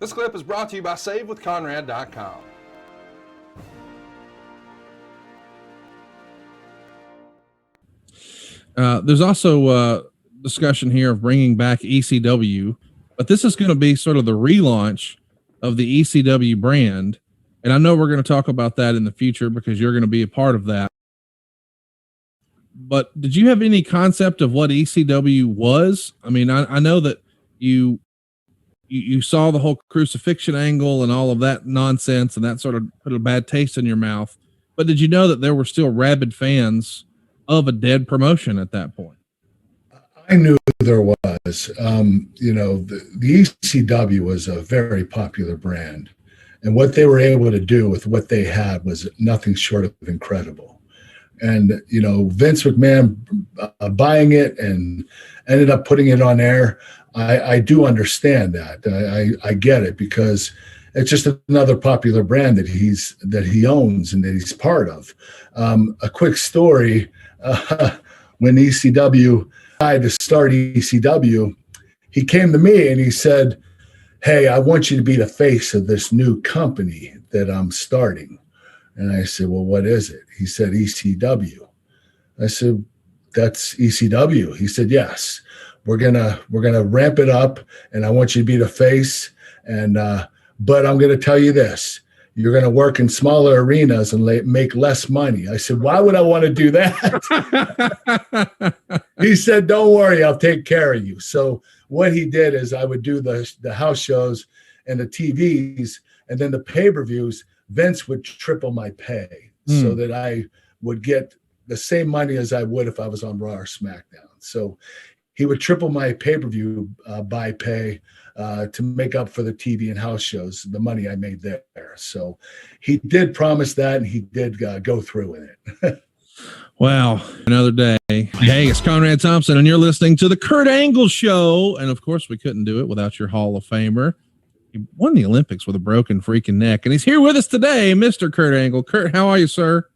This clip is brought to you by SaveWithConrad.com. There's also discussion here of bringing back ECW, but this is going to be sort of the relaunch of the ECW brand. And I know we're going to talk about that in the future because you're going to be a part of that. But did you have any concept of what ECW was? I mean, I know that you saw the whole crucifixion angle and all of that nonsense, and that sort of put a bad taste in your mouth. But did you know that there were still rabid fans of a dead promotion at that point? I knew there was. The ECW was a very popular brand, and what they were able to do with what they had was nothing short of incredible. And, Vince McMahon buying it and ended up putting it on air. I do understand that. I get it, because it's just another popular brand that he owns and that he's part of. A quick story, when ECW tried to start ECW, he came to me and he said, "Hey, I want you to be the face of this new company that I'm starting." And I said, "Well, what is it?" He said, "ECW." I said, "That's ECW." He said, "Yes, we're gonna ramp it up, and I want you to be the face. And but I'm gonna tell you this: you're gonna work in smaller arenas and make less money." I said, "Why would I want to do that?" He said, "Don't worry, I'll take care of you." So what he did is I would do the house shows and the TVs, and then the pay-per-views. Vince would triple my pay so that I would get the same money as I would if I was on Raw or SmackDown. So he would triple my pay-per-view buy pay to make up for the TV and house shows, the money I made there. So he did promise that, and he did go through with it. Wow. Another day. Hey, it's Conrad Thompson, and you're listening to the Kurt Angle Show. And of course, we couldn't do it without your Hall of Famer. He won the Olympics with a broken freaking neck, and he's here with us today, Mr. Kurt Angle. Kurt, how are you, sir?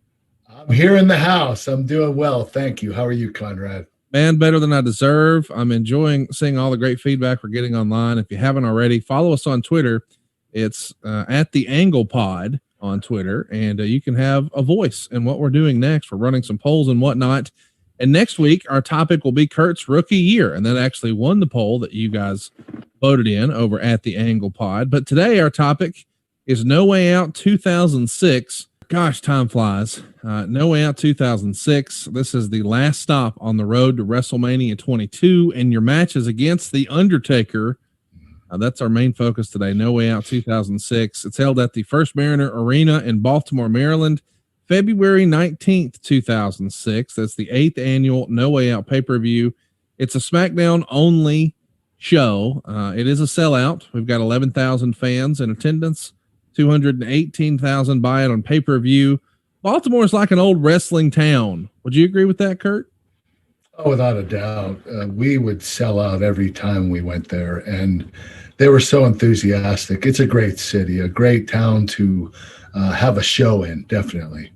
I'm here in the house. I'm doing well. Thank you. How are you, Conrad? Man, better than I deserve. I'm enjoying seeing all the great feedback we're getting online. If you haven't already, follow us on Twitter. It's at the Angle Pod on Twitter, and you can have a voice in what we're doing next. We're running some polls and whatnot. And next week, our topic will be Kurt's rookie year, and that actually won the poll that you guys voted in over at the Angle Pod. But today, our topic is No Way Out 2006. Gosh, time flies. No Way Out 2006. This is the last stop on the road to WrestleMania 22, and your match is against The Undertaker. That's our main focus today, No Way Out 2006. It's held at the First Mariner Arena in Baltimore, Maryland, February 19th, 2006. That's the 8th annual No Way Out pay-per-view. It's a SmackDown-only show. It is a sellout. We've got 11,000 fans in attendance, 218,000 buy it on pay-per-view. Baltimore is like an old wrestling town. Would you agree with that, Kurt? Oh, without a doubt. We would sell out every time we went there, and they were so enthusiastic. It's a great city, a great town to have a show in, definitely.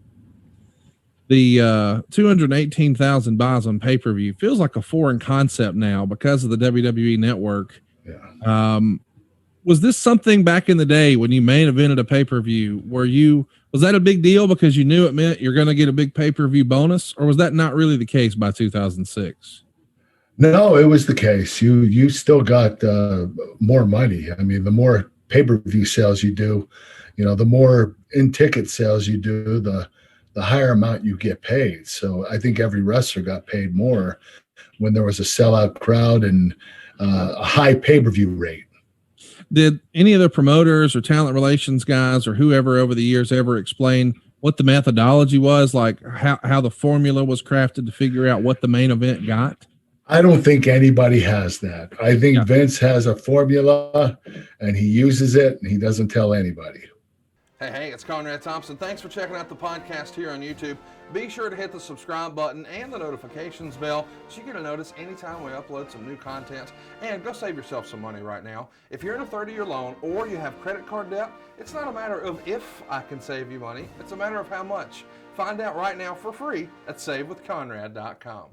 The 218,000 buys on pay-per-view feels like a foreign concept now because of the WWE network. Yeah. Was this something back in the day when you main evented a pay-per-view was that a big deal because you knew it meant you're going to get a big pay-per-view bonus, or was that not really the case by 2006? No, it was the case. You still got more money. I mean, the more pay-per-view sales you do, the more in-ticket sales you do, the higher amount you get paid. So I think every wrestler got paid more when there was a sellout crowd and a high pay-per-view rate. Did any of the promoters or talent relations guys or whoever over the years ever explain what the methodology was, like how the formula was crafted to figure out what the main event got? I don't think anybody has that. I think Vince has a formula, and he uses it, and he doesn't tell anybody. Hey, it's Conrad Thompson. Thanks for checking out the podcast here on YouTube. Be sure to hit the subscribe button and the notifications bell so you get a notice anytime we upload some new content. And go save yourself some money right now. If you're in a 30-year loan or you have credit card debt, it's not a matter of if I can save you money. It's a matter of how much. Find out right now for free at SaveWithConrad.com.